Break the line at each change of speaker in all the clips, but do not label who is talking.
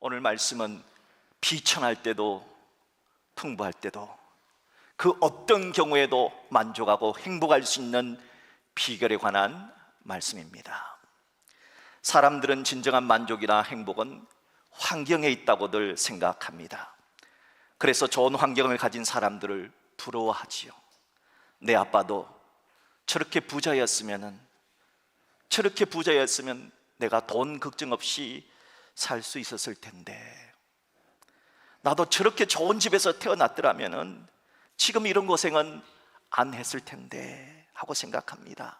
오늘 말씀은 비천할 때도 풍부할 때도 그 어떤 경우에도 만족하고 행복할 수 있는 비결에 관한 말씀입니다. 사람들은 진정한 만족이나 행복은 환경에 있다고들 생각합니다. 그래서 좋은 환경을 가진 사람들을 부러워하지요. 내 아빠도 저렇게 부자였으면 내가 돈 걱정 없이 살 수 있었을 텐데, 나도 저렇게 좋은 집에서 태어났더라면 지금 이런 고생은 안 했을 텐데 하고 생각합니다.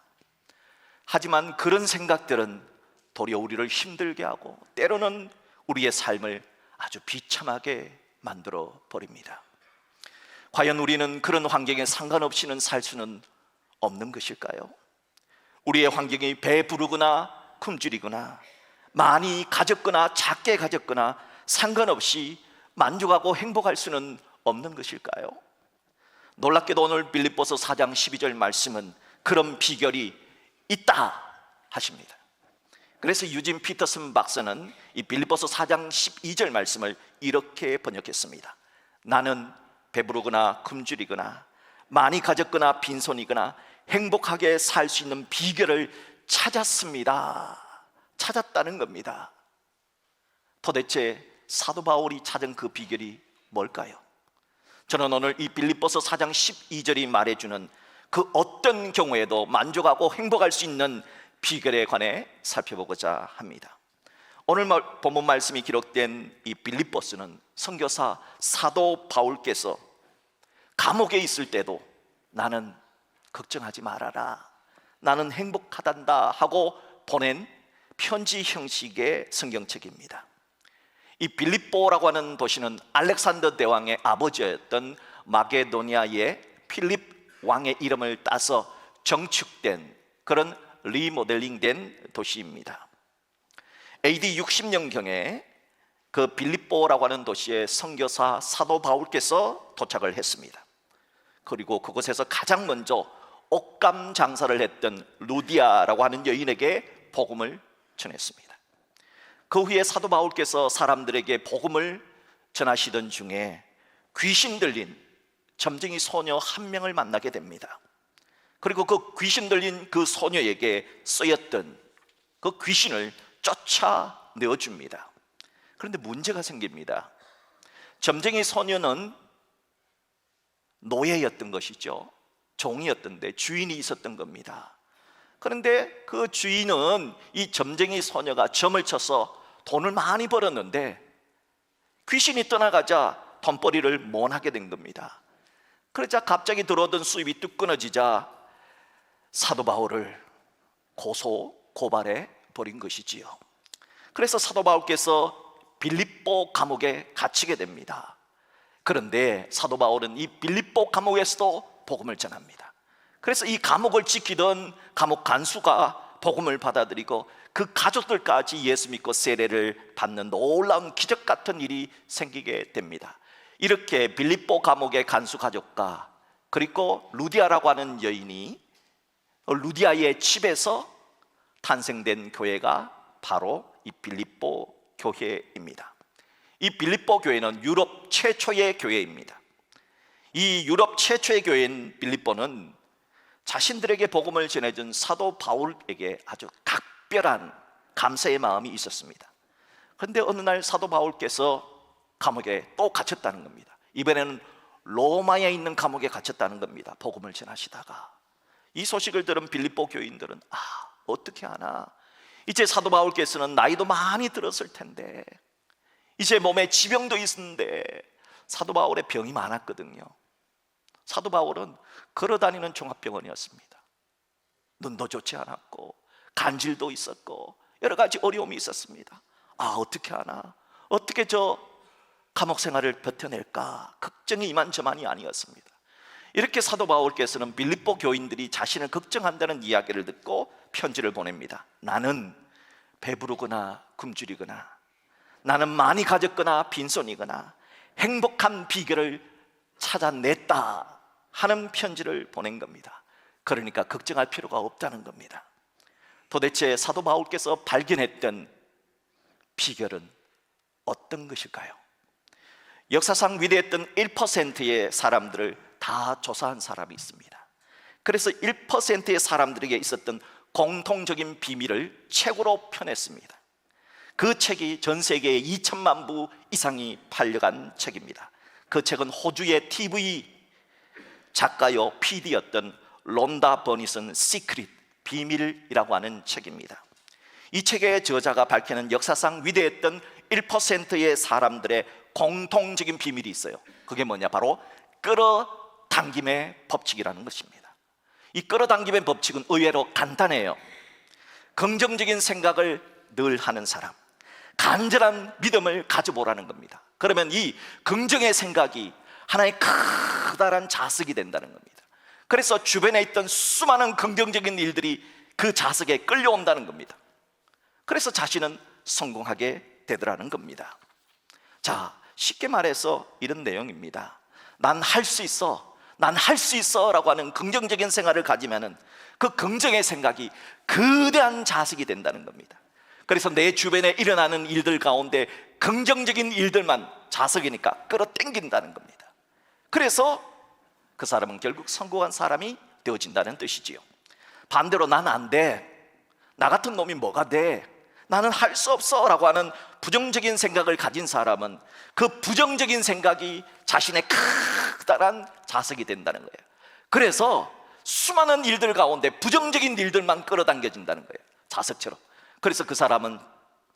하지만 그런 생각들은 도리어 우리를 힘들게 하고 때로는 우리의 삶을 아주 비참하게 만들어 버립니다. 과연 우리는 그런 환경에 상관없이는 살 수는 없는 것일까요? 우리의 환경이 배부르거나 굶주리거나 많이 가졌거나 작게 가졌거나 상관없이 만족하고 행복할 수는 없는 것일까요? 놀랍게도 오늘 빌립보서 4장 12절 말씀은 그런 비결이 있다 하십니다. 그래서 유진 피터슨 박사는 이 빌립보서 4장 12절 말씀을 이렇게 번역했습니다. 나는 배부르거나 굶주리거나 많이 가졌거나 빈손이거나 행복하게 살 수 있는 비결을 찾았습니다. 찾았다는 겁니다. 도대체 사도 바울이 찾은 그 비결이 뭘까요? 저는 오늘 이 빌립보서 4장 12절이 말해주는 그 어떤 경우에도 만족하고 행복할 수 있는 비결에 관해 살펴보고자 합니다. 오늘 본문 말씀이 기록된 이 빌립보서는 선교사 사도 바울께서 감옥에 있을 때도 나는 걱정하지 말아라, 나는 행복하단다 하고 보낸 편지 형식의 성경책입니다. 이 빌립보라고 하는 도시는 알렉산더 대왕의 아버지였던 마게도니아의 필립 왕의 이름을 따서 정축된 그런 리모델링된 도시입니다. AD 60년경에 그 빌립보라고 하는 도시에 선교사 사도 바울께서 도착을 했습니다. 그리고 그곳에서 가장 먼저 옷감 장사를 했던 루디아라고 하는 여인에게 복음을 전했습니다. 그 후에 사도 바울께서 사람들에게 복음을 전하시던 중에 귀신 들린 점쟁이 소녀 한 명을 만나게 됩니다. 그리고 그 귀신 들린 그 소녀에게 쓰였던 그 귀신을 쫓아내어줍니다. 그런데 문제가 생깁니다. 점쟁이 소녀는 노예였던 것이죠. 종이었던데 주인이 있었던 겁니다. 그런데 그 주인은 이 점쟁이 소녀가 점을 쳐서 돈을 많이 벌었는데 귀신이 떠나가자 돈벌이를 못하게 된 겁니다. 그러자 갑자기 들어오던 수입이 뚝 끊어지자 사도 바울을 고발해 버린 것이지요. 그래서 사도 바울께서 빌립보 감옥에 갇히게 됩니다. 그런데 사도 바울은 이 빌립보 감옥에서도 복음을 전합니다. 그래서 이 감옥을 지키던 감옥 간수가 복음을 받아들이고 그 가족들까지 예수 믿고 세례를 받는 놀라운 기적 같은 일이 생기게 됩니다. 이렇게 빌립보 감옥의 간수 가족과 그리고 루디아라고 하는 여인이 루디아의 집에서 탄생된 교회가 바로 이 빌립보 교회입니다. 이 빌립보 교회는 유럽 최초의 교회입니다. 이 유럽 최초의 교회인 빌립보는 자신들에게 복음을 전해준 사도 바울에게 아주 각별한 감사의 마음이 있었습니다. 그런데 어느 날 사도 바울께서 감옥에 또 갇혔다는 겁니다. 이번에는 로마에 있는 감옥에 갇혔다는 겁니다. 복음을 전하시다가 이 소식을 들은 빌립보 교인들은 어떻게 하나, 이제 사도 바울께서는 나이도 많이 들었을 텐데 이제 몸에 지병도 있었는데, 사도 바울의 병이 많았거든요. 사도 바울은 걸어다니는 종합병원이었습니다. 눈도 좋지 않았고 간질도 있었고 여러 가지 어려움이 있었습니다. 어떻게 하나, 어떻게 저 감옥 생활을 버텨낼까 걱정이 이만저만이 아니었습니다. 이렇게 사도 바울께서는 빌립보 교인들이 자신을 걱정한다는 이야기를 듣고 편지를 보냅니다. 나는 배부르거나 굶주리거나, 나는 많이 가졌거나 빈손이거나 행복한 비결을 찾아냈다 하는 편지를 보낸 겁니다. 그러니까 걱정할 필요가 없다는 겁니다. 도대체 사도 바울께서 발견했던 비결은 어떤 것일까요? 역사상 위대했던 1%의 사람들을 다 조사한 사람이 있습니다. 그래서 1%의 사람들에게 있었던 공통적인 비밀을 책으로 펴냈습니다. 그 책이 전 세계에 2천만 부 이상이 팔려간 책입니다. 그 책은 호주의 TV 작가요 PD였던 론다 버니슨 시크릿, 비밀이라고 하는 책입니다. 이 책의 저자가 밝히는 역사상 위대했던 1%의 사람들의 공통적인 비밀이 있어요. 그게 뭐냐? 바로 끌어당김의 법칙이라는 것입니다. 이 끌어당김의 법칙은 의외로 간단해요. 긍정적인 생각을 늘 하는 사람, 간절한 믿음을 가져보라는 겁니다. 그러면 이 긍정의 생각이 하나의 커다란 자석이 된다는 겁니다. 그래서 주변에 있던 수많은 긍정적인 일들이 그 자석에 끌려온다는 겁니다. 그래서 자신은 성공하게 되더라는 겁니다. 자, 쉽게 말해서 이런 내용입니다. 난 할 수 있어, 난 할 수 있어 라고 하는 긍정적인 생각을 가지면은 그 긍정의 생각이 거대한 자석이 된다는 겁니다. 그래서 내 주변에 일어나는 일들 가운데 긍정적인 일들만 자석이니까 끌어당긴다는 겁니다. 그래서 그 사람은 결국 성공한 사람이 되어진다는 뜻이지요. 반대로 난 안 돼, 나 같은 놈이 뭐가 돼, 나는 할 수 없어 라고 하는 부정적인 생각을 가진 사람은 그 부정적인 생각이 자신의 커다란 자석이 된다는 거예요. 그래서 수많은 일들 가운데 부정적인 일들만 끌어당겨진다는 거예요, 자석처럼. 그래서 그 사람은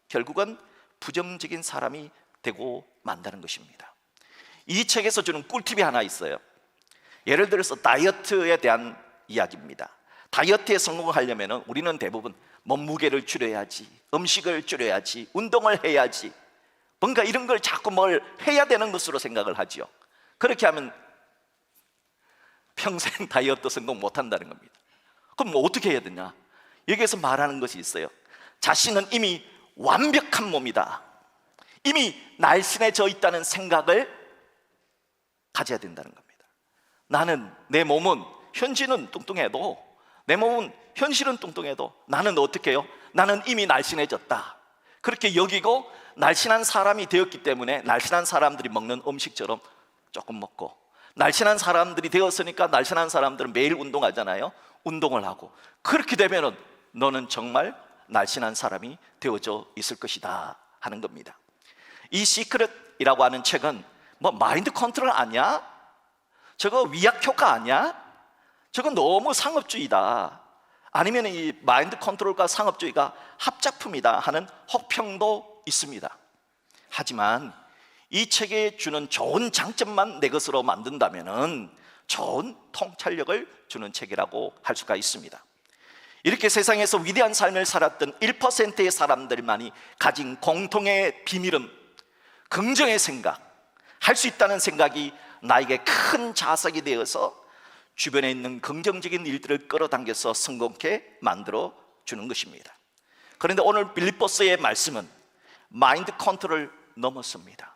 결국은 부정적인 사람이 되고 만다는 것입니다. 이 책에서 주는 꿀팁이 하나 있어요. 예를 들어서 다이어트에 대한 이야기입니다. 다이어트에 성공하려면 우리는 대부분 몸무게를 줄여야지, 음식을 줄여야지, 운동을 해야지, 뭔가 이런 걸 자꾸 뭘 해야 되는 것으로 생각을 하죠. 그렇게 하면 평생 다이어트 성공 못한다는 겁니다. 그럼 뭐 어떻게 해야 되냐? 여기에서 말하는 것이 있어요. 자신은 이미 완벽한 몸이다, 이미 날씬해져 있다는 생각을 가져야 된다는 겁니다. 나는, 내 몸은 현지는 뚱뚱해도, 내 몸은 현실은 뚱뚱해도 나는 어떻게 해요? 나는 이미 날씬해졌다, 그렇게 여기고 날씬한 사람이 되었기 때문에 날씬한 사람들이 먹는 음식처럼 조금 먹고, 날씬한 사람들이 되었으니까 날씬한 사람들은 매일 운동하잖아요. 운동을 하고, 그렇게 되면은 너는 정말 날씬한 사람이 되어져 있을 것이다 하는 겁니다. 이 시크릿이라고 하는 책은 뭐 마인드 컨트롤 아니야? 저거 위약 효과 아니야? 저건 너무 상업주의다, 아니면 이 마인드 컨트롤과 상업주의가 합작품이다 하는 혹평도 있습니다. 하지만 이 책에 주는 좋은 장점만 내 것으로 만든다면 좋은 통찰력을 주는 책이라고 할 수가 있습니다. 이렇게 세상에서 위대한 삶을 살았던 1%의 사람들만이 가진 공통의 비밀은 긍정의 생각, 할 수 있다는 생각이 나에게 큰 자석이 되어서 주변에 있는 긍정적인 일들을 끌어당겨서 성공케 만들어 주는 것입니다. 그런데 오늘 빌립보서의 말씀은 마인드 컨트롤을 넘어섭니다.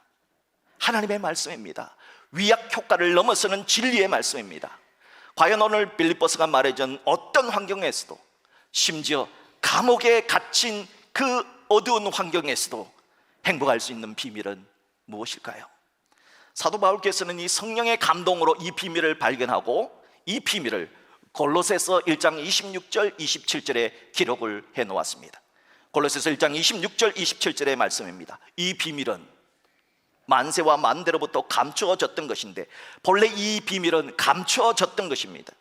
하나님의 말씀입니다. 위약 효과를 넘어서는 진리의 말씀입니다. 과연 오늘 빌립보서가 말해준 어떤 환경에서도, 심지어 감옥에 갇힌 그 어두운 환경에서도 행복할 수 있는 비밀은 무엇일까요? 사도 바울께서는 이 성령의 감동으로 이 비밀을 발견하고 이 비밀을 골로새서 1장 26절 27절에 기록을 해놓았습니다. 골로새서 1장 26절 27절의 말씀입니다. 이 비밀은 만세와 만대로부터 감추어졌던 것인데, 본래 이 비밀은 감추어졌던 것입니다.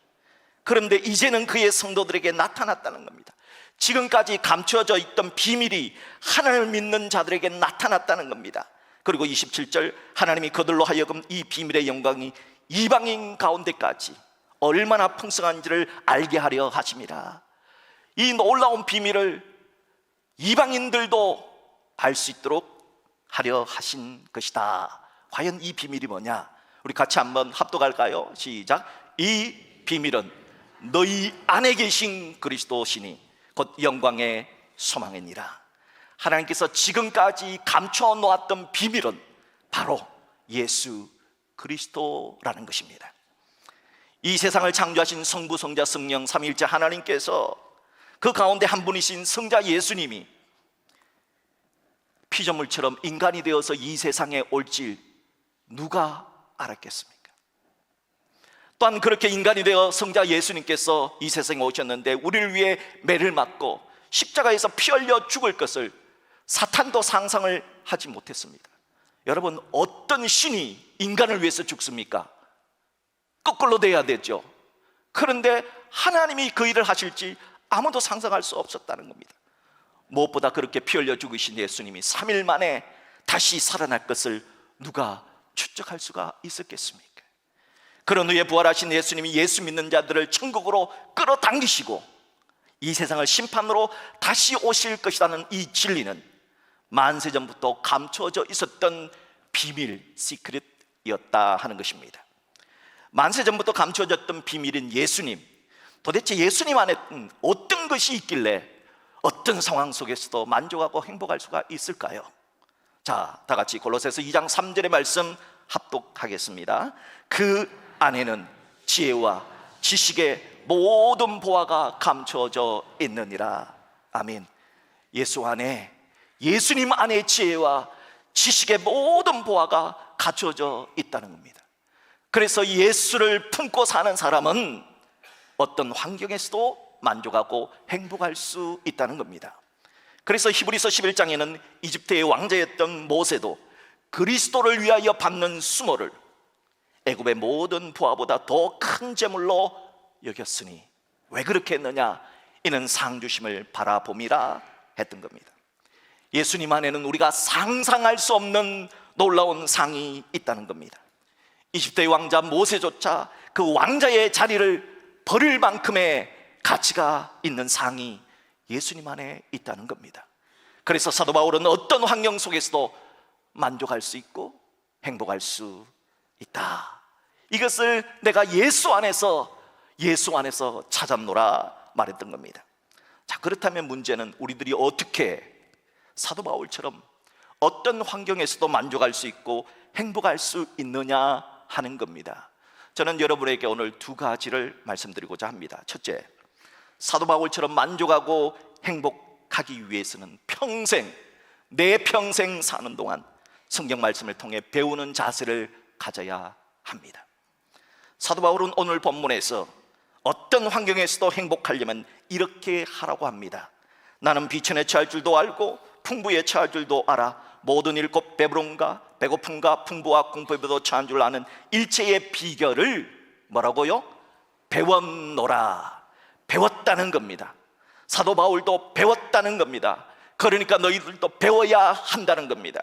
그런데 이제는 그의 성도들에게 나타났다는 겁니다. 지금까지 감추어져 있던 비밀이 하나님을 믿는 자들에게 나타났다는 겁니다. 그리고 27절, 하나님이 그들로 하여금 이 비밀의 영광이 이방인 가운데까지 얼마나 풍성한지를 알게 하려 하심이라. 이 놀라운 비밀을 이방인들도 알 수 있도록 하려 하신 것이다. 과연 이 비밀이 뭐냐? 우리 같이 한번 합독할까요? 시작. 이 비밀은 너희 안에 계신 그리스도시니 곧 영광의 소망이니라. 하나님께서 지금까지 감춰 놓았던 비밀은 바로 예수 그리스도라는 것입니다. 이 세상을 창조하신 성부, 성자, 성령 삼위일체 하나님께서 그 가운데 한 분이신 성자 예수님이 피조물처럼 인간이 되어서 이 세상에 올 줄 누가 알았겠습니까? 또한 그렇게 인간이 되어 성자 예수님께서 이 세상에 오셨는데 우리를 위해 매를 맞고 십자가에서 피 흘려 죽을 것을 사탄도 상상을 하지 못했습니다. 여러분, 어떤 신이 인간을 위해서 죽습니까? 거꾸로 돼야 되죠. 그런데 하나님이 그 일을 하실지 아무도 상상할 수 없었다는 겁니다. 무엇보다 그렇게 피 흘려 죽으신 예수님이 3일 만에 다시 살아날 것을 누가 추측할 수가 있었겠습니까? 그런 후에 부활하신 예수님이 예수 믿는 자들을 천국으로 끌어당기시고 이 세상을 심판으로 다시 오실 것이라는 이 진리는 만세전부터 감춰져 있었던 비밀, 시크릿이었다 하는 것입니다. 만세전부터 감춰졌던 비밀인 예수님, 도대체 예수님 안에 어떤 것이 있길래 어떤 상황 속에서도 만족하고 행복할 수가 있을까요? 자, 다 같이 골로새서 2장 3절의 말씀 합독하겠습니다. 그 안에는 지혜와 지식의 모든 보화가 감춰져 있느니라. 아멘. 예수 안에, 예수님 안에 지혜와 지식의 모든 보화가 갖춰져 있다는 겁니다. 그래서 예수를 품고 사는 사람은 어떤 환경에서도 만족하고 행복할 수 있다는 겁니다. 그래서 히브리서 11장에는 이집트의 왕자였던 모세도 그리스도를 위하여 받는 수모를 애굽의 모든 부하보다 더 큰 재물로 여겼으니 왜 그렇게 했느냐? 이는 상 주심을 바라봄이라 했던 겁니다. 예수님 안에는 우리가 상상할 수 없는 놀라운 상이 있다는 겁니다. 이집트의 왕자 모세조차 그 왕자의 자리를 버릴 만큼의 가치가 있는 상이 예수님 안에 있다는 겁니다. 그래서 사도 바울은 어떤 환경 속에서도 만족할 수 있고 행복할 수 있다. 이것을 내가 예수 안에서 찾았노라 말했던 겁니다. 자, 그렇다면 문제는 우리들이 어떻게 사도 바울처럼 어떤 환경에서도 만족할 수 있고 행복할 수 있느냐 하는 겁니다. 저는 여러분에게 오늘 두 가지를 말씀드리고자 합니다. 첫째, 사도 바울처럼 만족하고 행복하기 위해서는 내 평생 사는 동안 성경 말씀을 통해 배우는 자세를 가져야 합니다. 사도 바울은 오늘 본문에서 어떤 환경에서도 행복하려면 이렇게 하라고 합니다. 나는 비천에 처할 줄도 알고 풍부에 처할 줄도 알아. 모든 일 곧 배부름과 배고픔과 풍부와 공포에도 처한 줄 아는 일체의 비결을 뭐라고요? 배웠노라. 배웠다는 겁니다. 사도 바울도 배웠다는 겁니다. 그러니까 너희들도 배워야 한다는 겁니다.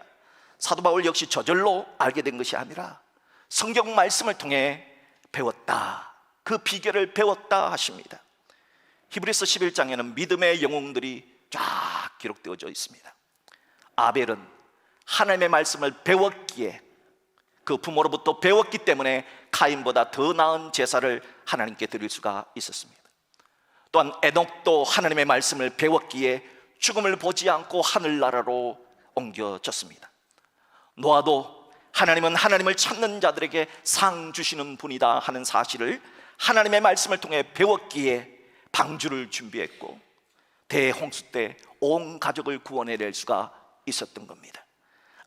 사도 바울 역시 저절로 알게 된 것이 아니라 성경 말씀을 통해 배웠다, 그 비결을 배웠다 하십니다. 히브리서 11장에는 믿음의 영웅들이 쫙 기록되어져 있습니다. 아벨은 하나님의 말씀을 배웠기에, 그 부모로부터 배웠기 때문에 가인보다 더 나은 제사를 하나님께 드릴 수가 있었습니다. 또한 에녹도 하나님의 말씀을 배웠기에 죽음을 보지 않고 하늘나라로 옮겨졌습니다. 노아도 하나님은 하나님을 찾는 자들에게 상 주시는 분이다 하는 사실을 하나님의 말씀을 통해 배웠기에 방주를 준비했고 대홍수 때 온 가족을 구원해낼 수가 있었던 겁니다.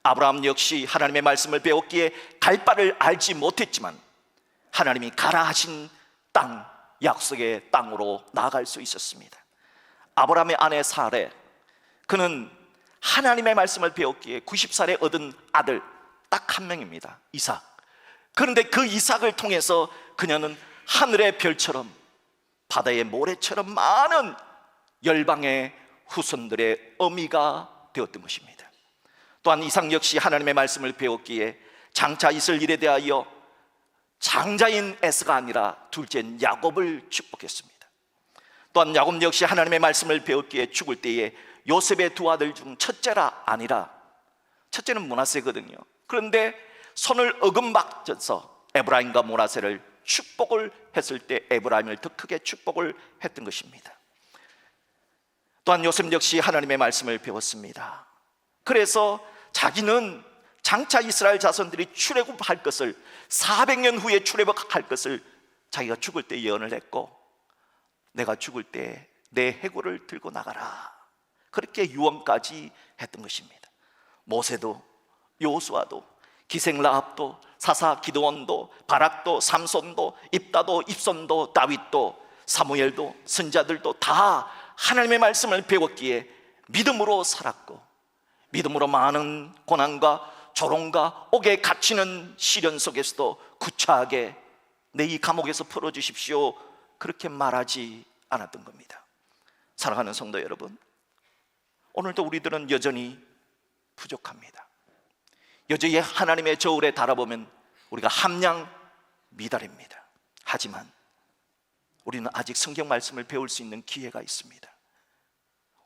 아브라함 역시 하나님의 말씀을 배웠기에 갈 바를 알지 못했지만 하나님이 가라 하신 땅, 약속의 땅으로 나아갈 수 있었습니다. 아브라함의 아내 사레, 그는 하나님의 말씀을 배웠기에 90살에 얻은 아들 딱 한 명입니다. 이삭. 그런데 그 이삭을 통해서 그녀는 하늘의 별처럼 바다의 모래처럼 많은 열방의 후손들의 어미가 되었던 것입니다. 또한 이삭 역시 하나님의 말씀을 배웠기에 장차 있을 일에 대하여 장자인 에서가 아니라 둘째인 야곱을 축복했습니다. 또한 야곱 역시 하나님의 말씀을 배웠기에 죽을 때에 요셉의 두 아들 중 첫째라 아니라, 첫째는 므낫세거든요. 그런데 손을 어금박져서 에브라임과 므낫세를 축복을 했을 때 에브라임을 더 크게 축복을 했던 것입니다. 또한 요셉 역시 하나님의 말씀을 배웠습니다. 그래서 자기는 장차 이스라엘 자손들이 출애굽할 것을, 400년 후에 출애굽할 것을 자기가 죽을 때 예언을 했고, 내가 죽을 때 내 해골을 들고 나가라, 그렇게 유언까지 했던 것입니다. 모세도, 여호수아도, 기생 라합도, 사사 기드온도, 바락도, 삼손도, 입다도, 입손도, 다윗도, 사무엘도, 선자들도 다 하나님의 말씀을 배웠기에 믿음으로 살았고, 믿음으로 많은 고난과 조롱과 옥에 갇히는 시련 속에서도 구차하게 내 이 감옥에서 풀어주십시오, 그렇게 말하지 않았던 겁니다. 사랑하는 성도 여러분, 오늘도 우리들은 여전히 부족합니다. 여전히 하나님의 저울에 달아보면 우리가 함량 미달입니다. 하지만 우리는 아직 성경 말씀을 배울 수 있는 기회가 있습니다.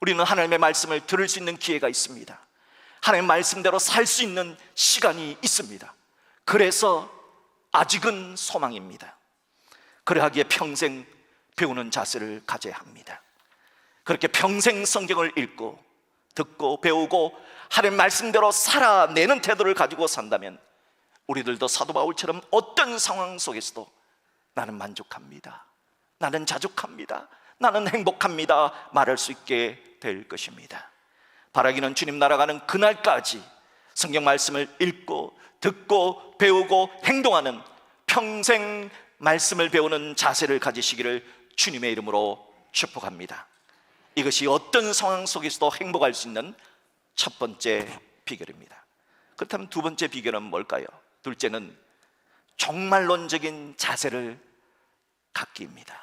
우리는 하나님의 말씀을 들을 수 있는 기회가 있습니다. 하나님의 말씀대로 살 수 있는 시간이 있습니다. 그래서 아직은 소망입니다. 그러하기에 평생 배우는 자세를 가져야 합니다. 그렇게 평생 성경을 읽고 듣고 배우고 하나님의 말씀대로 살아내는 태도를 가지고 산다면 우리들도 사도 바울처럼 어떤 상황 속에서도 나는 만족합니다, 나는 자족합니다, 나는 행복합니다 말할 수 있게 될 것입니다. 바라기는 주님 날아가는 그날까지 성경 말씀을 읽고 듣고 배우고 행동하는 평생 말씀을 배우는 자세를 가지시기를 주님의 이름으로 축복합니다. 이것이 어떤 상황 속에서도 행복할 수 있는 첫 번째 비결입니다. 그렇다면 두 번째 비결은 뭘까요? 둘째는 종말론적인 자세를 갖기입니다.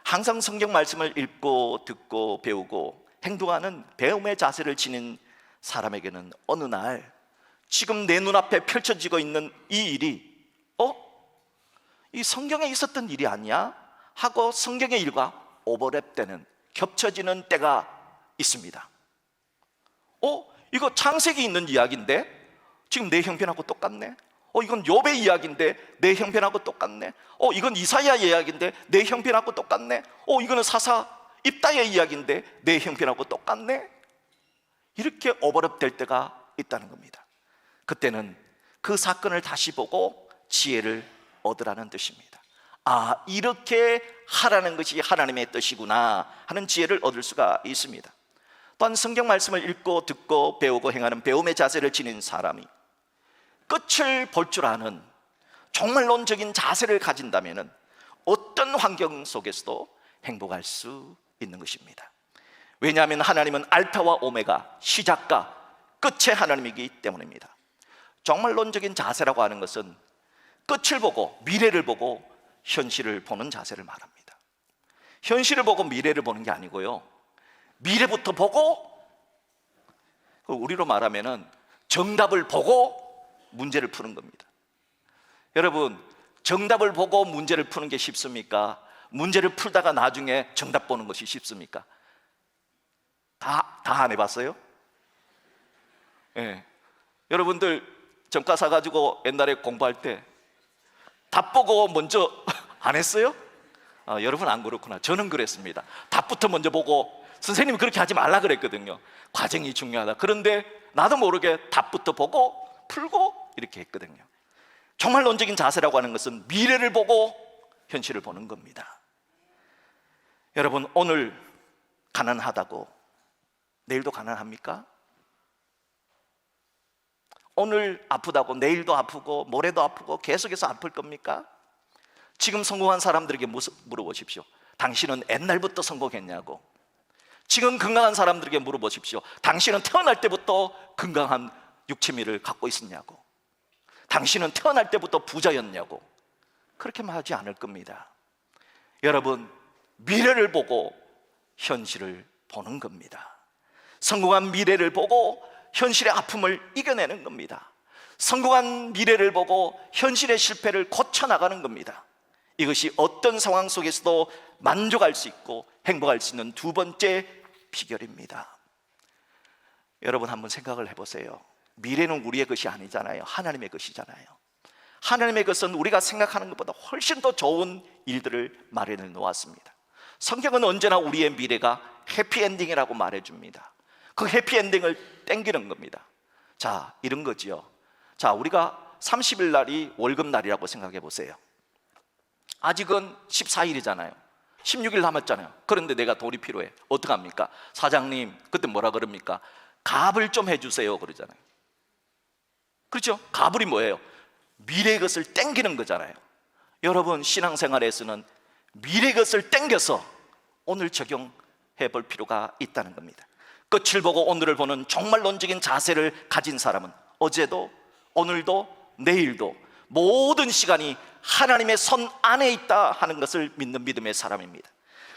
항상 성경 말씀을 읽고 듣고 배우고 행동하는 배움의 자세를 지닌 사람에게는 어느 날 지금 내 눈앞에 펼쳐지고 있는 이 일이 이 성경에 있었던 일이 아니야? 하고 성경의 일과 오버랩되는, 겹쳐지는 때가 있습니다. 이거 창세기 있는 이야기인데 지금 내 형편하고 똑같네. 이건 욥의 이야기인데 내 형편하고 똑같네. 이건 이사야 이야기인데 내 형편하고 똑같네. 이거는 사사 입다의 이야기인데 내 형편하고 똑같네. 이렇게 오버랩될 때가 있다는 겁니다. 그때는 그 사건을 다시 보고 지혜를 얻으라는 뜻입니다. 이렇게 하라는 것이 하나님의 뜻이구나 하는 지혜를 얻을 수가 있습니다. 또한 성경 말씀을 읽고 듣고 배우고 행하는 배움의 자세를 지닌 사람이 끝을 볼 줄 아는 종말론적인 자세를 가진다면 어떤 환경 속에서도 행복할 수 있는 것입니다. 왜냐하면 하나님은 알파와 오메가, 시작과 끝의 하나님이기 때문입니다. 종말론적인 자세라고 하는 것은 끝을 보고 미래를 보고 현실을 보는 자세를 말합니다. 현실을 보고 미래를 보는 게 아니고요, 미래부터 보고, 우리로 말하면 정답을 보고 문제를 푸는 겁니다. 여러분, 정답을 보고 문제를 푸는 게 쉽습니까? 문제를 풀다가 나중에 정답 보는 것이 쉽습니까? 다 안 해봤어요? 네. 여러분들 전과 사가지고 옛날에 공부할 때 답 보고 먼저 안 했어요? 여러분 안 그렇구나. 저는 그랬습니다. 답부터 먼저 보고, 선생님이 그렇게 하지 말라 그랬거든요. 과정이 중요하다. 그런데 나도 모르게 답부터 보고 풀고 이렇게 했거든요. 종말론적인 자세라고 하는 것은 미래를 보고 현실을 보는 겁니다. 여러분, 오늘 가난하다고 내일도 가난합니까? 오늘 아프다고 내일도 아프고 모레도 아프고 계속해서 아플 겁니까? 지금 성공한 사람들에게 물어보십시오. 당신은 옛날부터 성공했냐고. 지금 건강한 사람들에게 물어보십시오. 당신은 태어날 때부터 건강한 육체미를 갖고 있었냐고. 당신은 태어날 때부터 부자였냐고. 그렇게 말하지 않을 겁니다. 여러분, 미래를 보고 현실을 보는 겁니다. 성공한 미래를 보고 현실의 아픔을 이겨내는 겁니다. 성공한 미래를 보고 현실의 실패를 고쳐나가는 겁니다. 이것이 어떤 상황 속에서도 만족할 수 있고 행복할 수 있는 두 번째 비결입니다. 여러분, 한번 생각을 해보세요. 미래는 우리의 것이 아니잖아요. 하나님의 것이잖아요. 하나님의 것은 우리가 생각하는 것보다 훨씬 더 좋은 일들을 마련해 놓았습니다. 성경은 언제나 우리의 미래가 해피엔딩이라고 말해줍니다. 그 해피엔딩을 땡기는 겁니다. 자, 이런 거지요. 자, 우리가 30일 날이 월급날이라고 생각해 보세요. 아직은 14일이잖아요 16일 남았잖아요. 그런데 내가 돈이 필요해. 어떡합니까? 사장님, 그때 뭐라 그럽니까? 갑을 좀 해주세요 그러잖아요. 그렇죠? 가불이 뭐예요? 미래의 것을 땡기는 거잖아요. 여러분, 신앙생활에서는 미래의 것을 땡겨서 오늘 적용해 볼 필요가 있다는 겁니다. 끝을 보고 오늘을 보는 종말론적인 자세를 가진 사람은 어제도 오늘도 내일도 모든 시간이 하나님의 손 안에 있다 하는 것을 믿는 믿음의 사람입니다.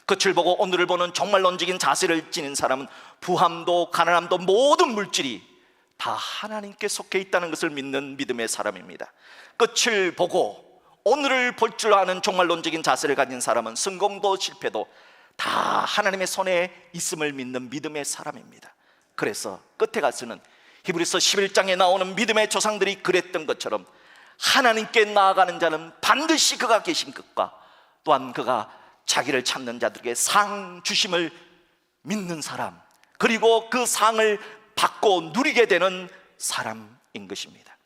끝을 보고 오늘을 보는 종말론적인 자세를 지닌 사람은 부함도 가난함도 모든 물질이 다 하나님께 속해 있다는 것을 믿는 믿음의 사람입니다. 끝을 보고 오늘을 볼 줄 아는 종말론적인 자세를 가진 사람은 성공도 실패도 다 하나님의 손에 있음을 믿는 믿음의 사람입니다. 그래서 끝에 가서는 히브리서 11장에 나오는 믿음의 조상들이 그랬던 것처럼 하나님께 나아가는 자는 반드시 그가 계신 것과 또한 그가 자기를 찾는 자들에게 상 주심을 믿는 사람, 그리고 그 상을 받고 누리게 되는 사람인 것입니다.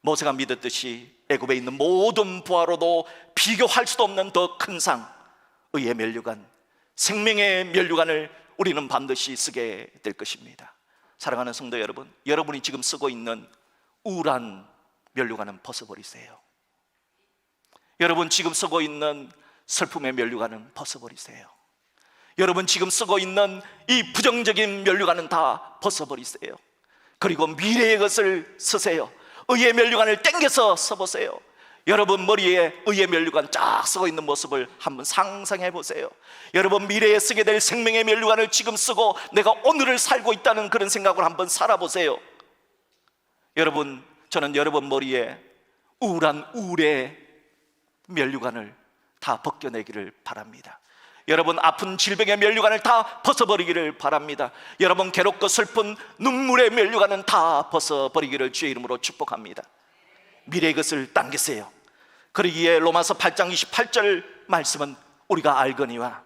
모세가 믿었듯이 애굽에 있는 모든 부하로도 비교할 수도 없는 더 큰 상, 의의 면류관, 생명의 면류관을 우리는 반드시 쓰게 될 것입니다. 사랑하는 성도 여러분, 여러분이 지금 쓰고 있는 우울한 면류관은 벗어버리세요. 여러분 지금 쓰고 있는 슬픔의 면류관은 벗어버리세요. 여러분 지금 쓰고 있는 이 부정적인 면류관은 다 벗어버리세요. 그리고 미래의 것을 쓰세요. 의의 면류관을 땡겨서 써보세요. 여러분 머리에 의의 면류관 쫙 쓰고 있는 모습을 한번 상상해 보세요. 여러분 미래에 쓰게 될 생명의 면류관을 지금 쓰고 내가 오늘을 살고 있다는 그런 생각을 한번 살아보세요. 여러분, 저는 여러분 머리에 우울한 우울의 면류관을 다 벗겨내기를 바랍니다. 여러분 아픈 질병의 면류관을 다 벗어버리기를 바랍니다. 여러분 괴롭고 슬픈 눈물의 면류관은 다 벗어버리기를 주의 이름으로 축복합니다. 미래의 것을 당기세요. 그러기에 로마서 8장 28절 말씀은 우리가 알거니와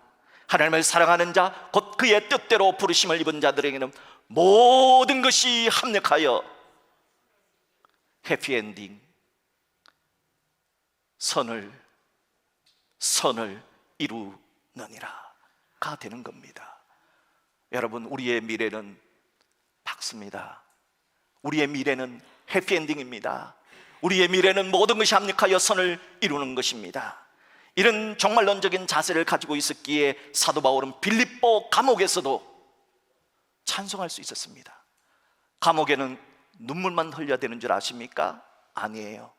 하나님을 사랑하는 자 곧 그의 뜻대로 부르심을 입은 자들에게는 모든 것이 합력하여 해피엔딩, 선을 이루느니라가 되는 겁니다. 여러분, 우리의 미래는 밝습니다. 우리의 미래는 해피엔딩입니다. 우리의 미래는 모든 것이 합력하여 선을 이루는 것입니다. 이런 종말론적인 자세를 가지고 있었기에 사도 바울은 빌립보 감옥에서도 찬송할 수 있었습니다. 감옥에는 눈물만 흘려야 되는 줄 아십니까? 아니에요.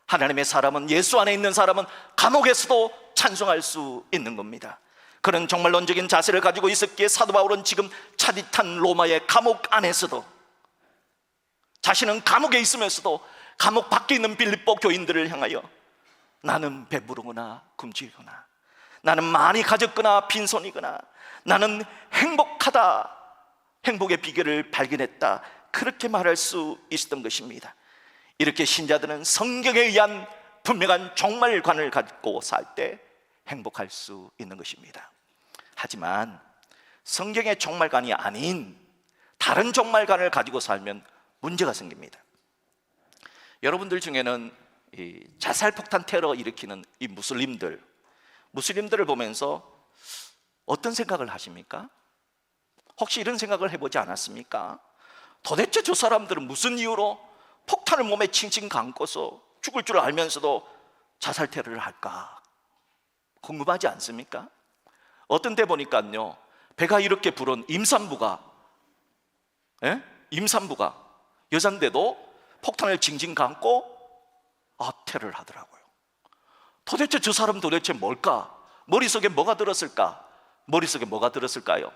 하나님의 사람은, 예수 안에 있는 사람은 감옥에서도 찬송할 수 있는 겁니다. 그런 종말론적인 자세를 가지고 있었기에 사도 바울은 지금 차디탄 로마의 감옥 안에서도, 자신은 감옥에 있으면서도 감옥 밖에 있는 빌립보 교인들을 향하여 나는 배부르거나 굶주리거나, 나는 많이 가졌거나 빈손이거나, 나는 행복하다, 행복의 비결을 발견했다, 그렇게 말할 수 있었던 것입니다. 이렇게 신자들은 성경에 의한 분명한 종말관을 갖고 살 때 행복할 수 있는 것입니다. 하지만 성경의 종말관이 아닌 다른 종말관을 가지고 살면 문제가 생깁니다. 여러분들 중에는 이 자살폭탄 테러 일으키는 이 무슬림들을 보면서 어떤 생각을 하십니까? 혹시 이런 생각을 해보지 않았습니까? 도대체 저 사람들은 무슨 이유로 폭탄을 몸에 칭칭 감고서 죽을 줄 알면서도 자살 테러를 할까? 궁금하지 않습니까? 어떤 때 보니까요, 배가 이렇게 부른 임산부가 여잔데도 폭탄을 징징 감고 테러를 하더라고요. 도대체 저 사람 도대체 뭘까? 머릿속에 뭐가 들었을까? 머릿속에 뭐가 들었을까요?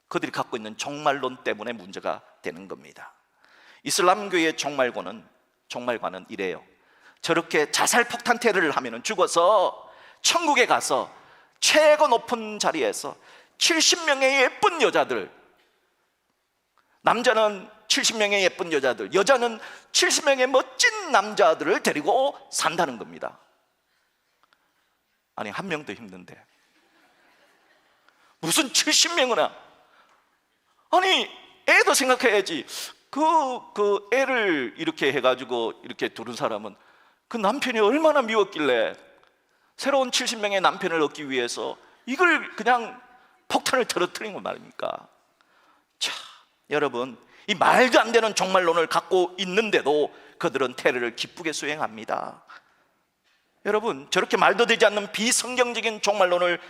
그들이 갖고 있는 종말론 때문에 문제가 되는 겁니다. 이슬람교의 종말관은 이래요. 저렇게 자살폭탄 테러를 하면 죽어서 천국에 가서 최고 높은 자리에서 70명의 예쁜 여자들, 남자는 70명의 예쁜 여자들, 여자는 70명의 멋진 남자들을 데리고 산다는 겁니다. 아니, 한 명도 힘든데 무슨 70명이나. 아니, 애도 생각해야지. 그 애를 이렇게 해가지고 이렇게 두른 사람은 그 남편이 얼마나 미웠길래 새로운 70명의 남편을 얻기 위해서 이걸 그냥 폭탄을 터뜨린 거 말입니까? 자, 여러분, 이 말도 안 되는 종말론을 갖고 있는데도 그들은 테러를 기쁘게 수행합니다. 여러분, 저렇게 말도 되지 않는 비성경적인 종말론을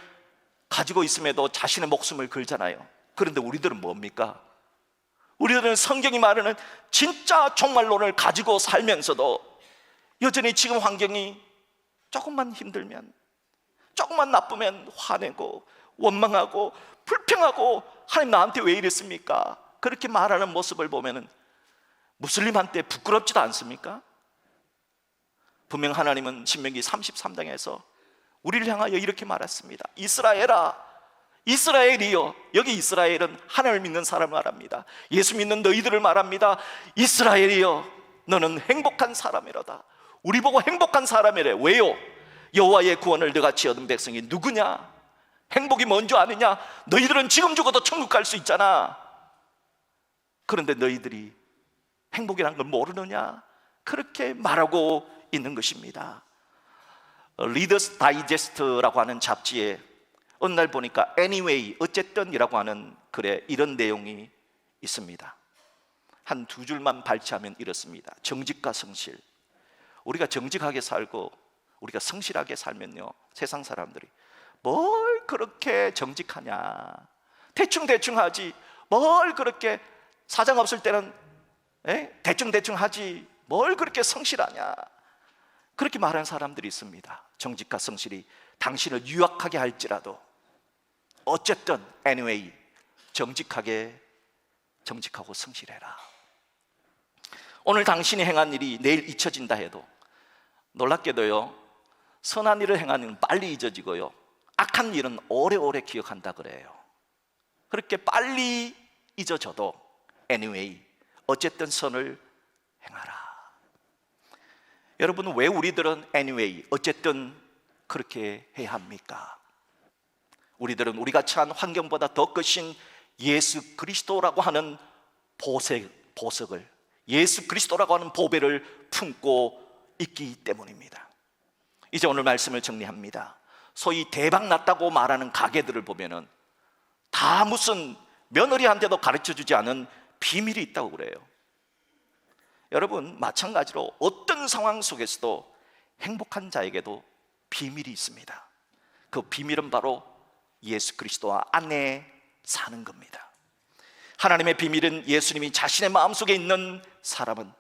가지고 있음에도 자신의 목숨을 걸잖아요. 그런데 우리들은 뭡니까? 우리들은 성경이 말하는 진짜 종말론을 가지고 살면서도 여전히 지금 환경이 조금만 힘들면, 조금만 나쁘면 화내고 원망하고 불평하고, 하나님 나한테 왜 이랬습니까? 그렇게 말하는 모습을 보면 무슬림한테 부끄럽지도 않습니까? 분명 하나님은 신명기 33장에서 우리를 향하여 이렇게 말했습니다. 이스라엘아, 이스라엘이여. 여기 이스라엘은 하나님을 믿는 사람을 말합니다. 예수 믿는 너희들을 말합니다. 이스라엘이여, 너는 행복한 사람이로다. 우리 보고 행복한 사람이래. 왜요? 여호와의 구원을 너같이 얻은 백성이 누구냐? 행복이 뭔 줄 아느냐? 너희들은 지금 죽어도 천국 갈 수 있잖아. 그런데 너희들이 행복이라는 걸 모르느냐? 그렇게 말하고 있는 것입니다. 리더스 다이제스트라고 하는 잡지에 어느 날 보니까 anyway, 어쨌든 이라고 하는 글에 이런 내용이 있습니다. 한 두 줄만 발췌하면 이렇습니다. 정직과 성실. 우리가 정직하게 살고 우리가 성실하게 살면요, 세상 사람들이 뭘 그렇게 정직하냐, 대충대충 하지, 뭘 그렇게 사정 없을 때는 대충대충 하지, 뭘 그렇게 성실하냐, 그렇게 말하는 사람들이 있습니다. 정직과 성실이 당신을 유약하게 할지라도 어쨌든 anyway, 정직하고 성실해라. 오늘 당신이 행한 일이 내일 잊혀진다 해도 놀랍게도요, 선한 일을 행한 일은 빨리 잊어지고요, 악한 일은 오래오래 기억한다 그래요. 그렇게 빨리 잊어져도 anyway, 어쨌든 선을 행하라. 여러분, 왜 우리들은 anyway, 어쨌든 그렇게 해야 합니까? 우리들은 우리가 처한 환경보다 더 크신 예수 그리스도라고 하는 보석을, 예수 그리스도라고 하는 보배를 품고 있기 때문입니다. 이제 오늘 말씀을 정리합니다. 소위 대박 났다고 말하는 가게들을 보면은 다 무슨 며느리한테도 가르쳐주지 않은 비밀이 있다고 그래요. 여러분, 마찬가지로 어떤 상황 속에서도 행복한 자에게도 비밀이 있습니다. 그 비밀은 바로 예수 그리스도와 안에 사는 겁니다. 하나님의 비밀은 예수님이 자신의 마음속에 있는 사람은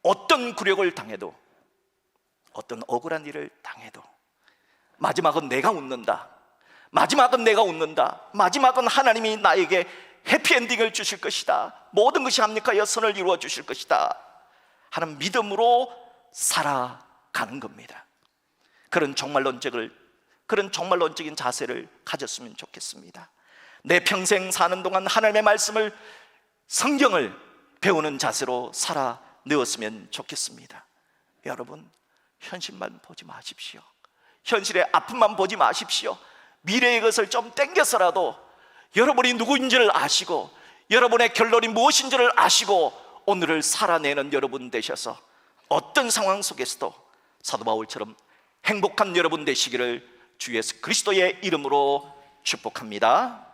어떤 굴욕을 당해도, 어떤 억울한 일을 당해도 마지막은 내가 웃는다, 마지막은 내가 웃는다, 마지막은 하나님이 나에게 해피엔딩을 주실 것이다, 모든 것이 합력하여 선을 이루어 주실 것이다 하는 믿음으로 살아가는 겁니다. 그런 종말론적인 자세를 가졌으면 좋겠습니다. 내 평생 사는 동안 하나님의 말씀을, 성경을 배우는 자세로 살아내었으면 좋겠습니다. 여러분, 현실만 보지 마십시오. 현실의 아픔만 보지 마십시오. 미래의 것을 좀 땡겨서라도 여러분이 누구인지를 아시고, 여러분의 결론이 무엇인지를 아시고 오늘을 살아내는 여러분 되셔서 어떤 상황 속에서도 사도 바울처럼 행복한 여러분 되시기를 주 예수 그리스도의 이름으로 축복합니다.